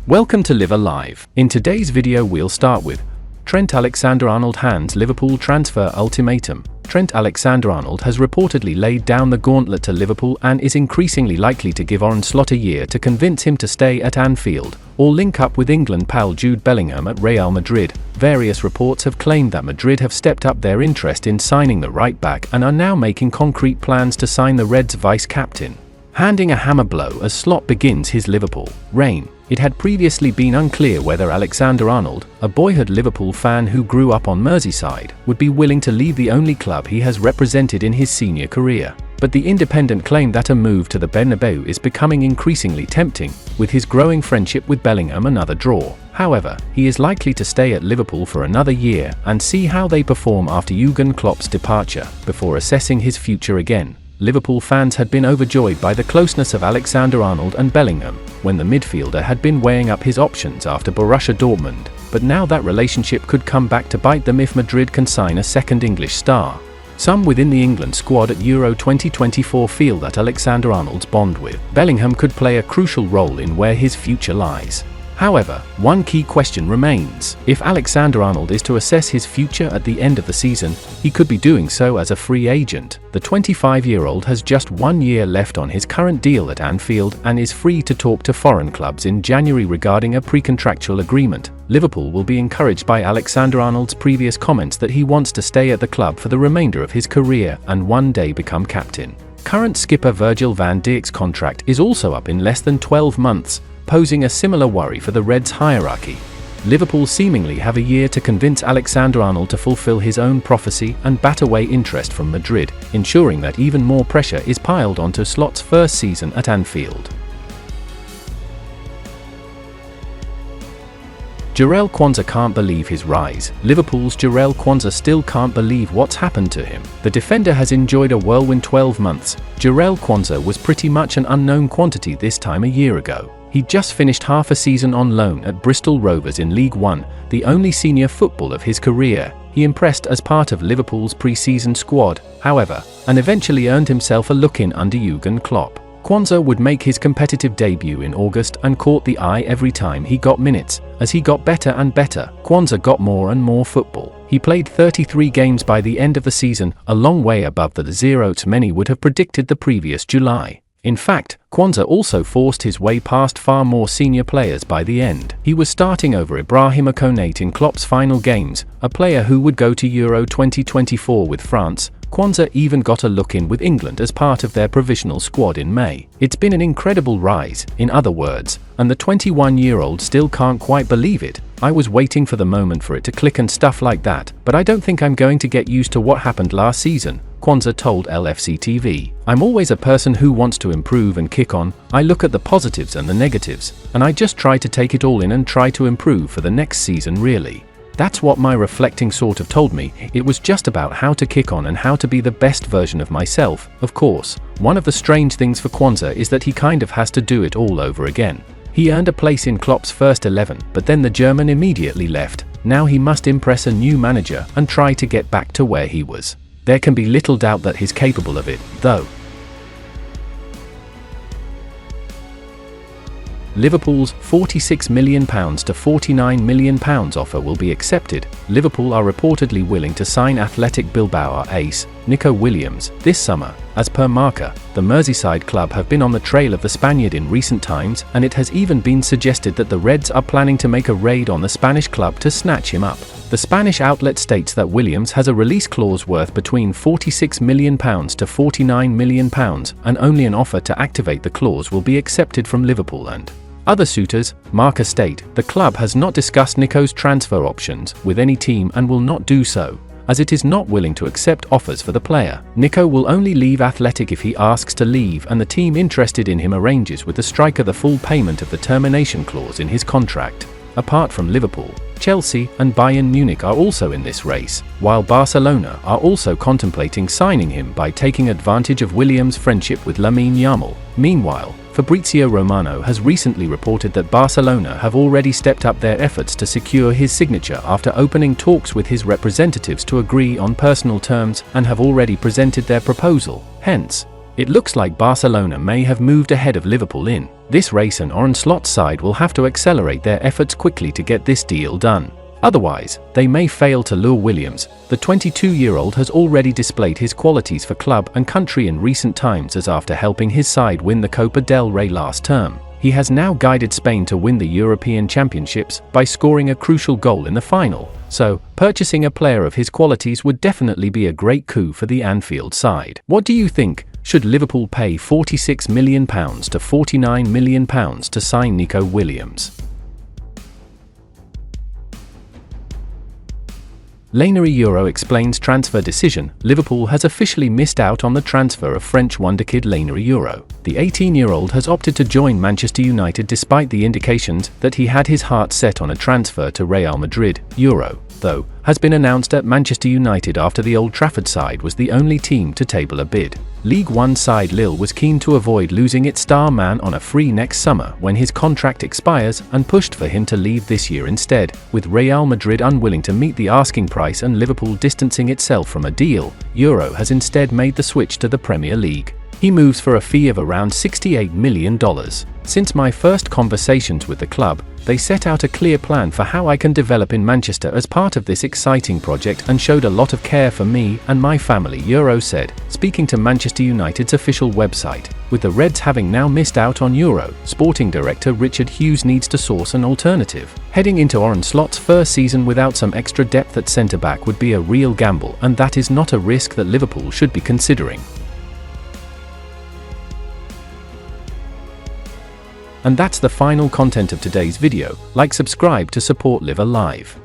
Welcome to Live Alive. In today's video we'll start with Trent Alexander-Arnold hands Liverpool transfer ultimatum. Trent Alexander-Arnold has reportedly laid down the gauntlet to Liverpool and is increasingly likely to give Arne Slot a year to convince him to stay at Anfield, or link up with England pal Jude Bellingham at Real Madrid. Various reports have claimed that Madrid have stepped up their interest in signing the right-back and are now making concrete plans to sign the Reds' vice-captain, handing a hammer blow as Slot begins his Liverpool reign. It had previously been unclear whether Alexander-Arnold, a boyhood Liverpool fan who grew up on Merseyside, would be willing to leave the only club he has represented in his senior career. But the Independent claimed that a move to the Bernabeu is becoming increasingly tempting, with his growing friendship with Bellingham another draw. However, he is likely to stay at Liverpool for another year and see how they perform after Jurgen Klopp's departure, before assessing his future again. Liverpool fans had been overjoyed by the closeness of Alexander-Arnold and Bellingham, when the midfielder had been weighing up his options after Borussia Dortmund, but now that relationship could come back to bite them if Madrid can sign a second English star. Some within the England squad at Euro 2024 feel that Alexander-Arnold's bond with Bellingham could play a crucial role in where his future lies. However, one key question remains. If Alexander-Arnold is to assess his future at the end of the season, he could be doing so as a free agent. The 25-year-old has just 1 year left on his current deal at Anfield and is free to talk to foreign clubs in January regarding a pre-contractual agreement. Liverpool will be encouraged by Alexander-Arnold's previous comments that he wants to stay at the club for the remainder of his career and one day become captain. Current skipper Virgil van Dijk's contract is also up in less than 12 months, posing a similar worry for the Reds' hierarchy. Liverpool seemingly have a year to convince Alexander-Arnold to fulfill his own prophecy and bat away interest from Madrid, ensuring that even more pressure is piled onto Slot's first season at Anfield. Jarell Quansah can't believe his rise. Liverpool's Jarell Quansah still can't believe what's happened to him. The defender has enjoyed a whirlwind 12 months. Jarell Quansah was pretty much an unknown quantity this time a year ago. He'd just finished half a season on loan at Bristol Rovers in League One, the only senior football of his career. He impressed as part of Liverpool's pre-season squad, however, and eventually earned himself a look-in under Jurgen Klopp. Quansah would make his competitive debut in August and caught the eye every time he got minutes. As he got better and better, Quansah got more and more football. He played 33 games by the end of the season, a long way above the 0 many would have predicted the previous July. In fact, Quansah also forced his way past far more senior players by the end. He was starting over Ibrahima Konate in Klopp's final games, a player who would go to Euro 2024 with France. Quansah even got a look-in with England as part of their provisional squad in May. It's been an incredible rise, in other words, and the 21-year-old still can't quite believe it. I was waiting for the moment for it to click and stuff like that, but I don't think I'm going to get used to what happened last season, Quansah told LFC TV. I'm always a person who wants to improve and kick on. I look at the positives and the negatives, and I just try to take it all in and try to improve for the next season really. That's what my reflecting sort of told me. It was just about how to kick on and how to be the best version of myself. Of course, one of the strange things for Quansah is that he kind of has to do it all over again. He earned a place in Klopp's first 11, but then the German immediately left. Now he must impress a new manager and try to get back to where he was. There can be little doubt that he's capable of it, though. Liverpool's £46 million to £49 million offer will be accepted. Liverpool are reportedly willing to sign Athletic Bilbao ace Nico Williams this summer. As per Marca, the Merseyside club have been on the trail of the Spaniard in recent times, and it has even been suggested that the Reds are planning to make a raid on the Spanish club to snatch him up. The Spanish outlet states that Williams has a release clause worth between £46 million to £49 million, and only an offer to activate the clause will be accepted from Liverpool and other suitors. Marca state the club has not discussed Nico's transfer options with any team and will not do so, as it is not willing to accept offers for the player. Nico will only leave Athletic if he asks to leave, and the team interested in him arranges with the striker the full payment of the termination clause in his contract. Apart from Liverpool, Chelsea and Bayern Munich are also in this race, while Barcelona are also contemplating signing him by taking advantage of Williams' friendship with Lamine Yamal. Meanwhile, Fabrizio Romano has recently reported that Barcelona have already stepped up their efforts to secure his signature after opening talks with his representatives to agree on personal terms and have already presented their proposal. Hence, It looks like Barcelona may have moved ahead of Liverpool in this race, and Arne Slot's side will have to accelerate their efforts quickly to get this deal done. Otherwise, they may fail to lure Williams. The 22-year-old has already displayed his qualities for club and country in recent times, as after helping his side win the Copa del Rey last term, he has now guided Spain to win the European Championships by scoring a crucial goal in the final. So, purchasing a player of his qualities would definitely be a great coup for the Anfield side. What do you think? Should Liverpool pay £46 million to £49 million to sign Nico Williams? Leny Yoro explains transfer decision. Liverpool has officially missed out on the transfer of French wonderkid Leny Yoro. The 18-year-old has opted to join Manchester United despite the indications that he had his heart set on a transfer to Real Madrid. Yoro, though, has been announced at Manchester United after the Old Trafford side was the only team to table a bid. League One side Lille was keen to avoid losing its star man on a free next summer when his contract expires, and pushed for him to leave this year instead, with Real Madrid unwilling to meet the asking price and Liverpool distancing itself from a deal. Yoro has instead made the switch to the Premier League. He moves for a fee of around $68 million. Since my first conversations with the club, they set out a clear plan for how I can develop in Manchester as part of this exciting project and showed a lot of care for me and my family, Yoro said, speaking to Manchester United's official website. With the Reds having now missed out on Yoro, sporting director Richard Hughes needs to source an alternative. Heading into Arne Slot's first season without some extra depth at centre-back would be a real gamble, and that is not a risk that Liverpool should be considering. And that's the final content of today's video. Like, subscribe to support Live Alive.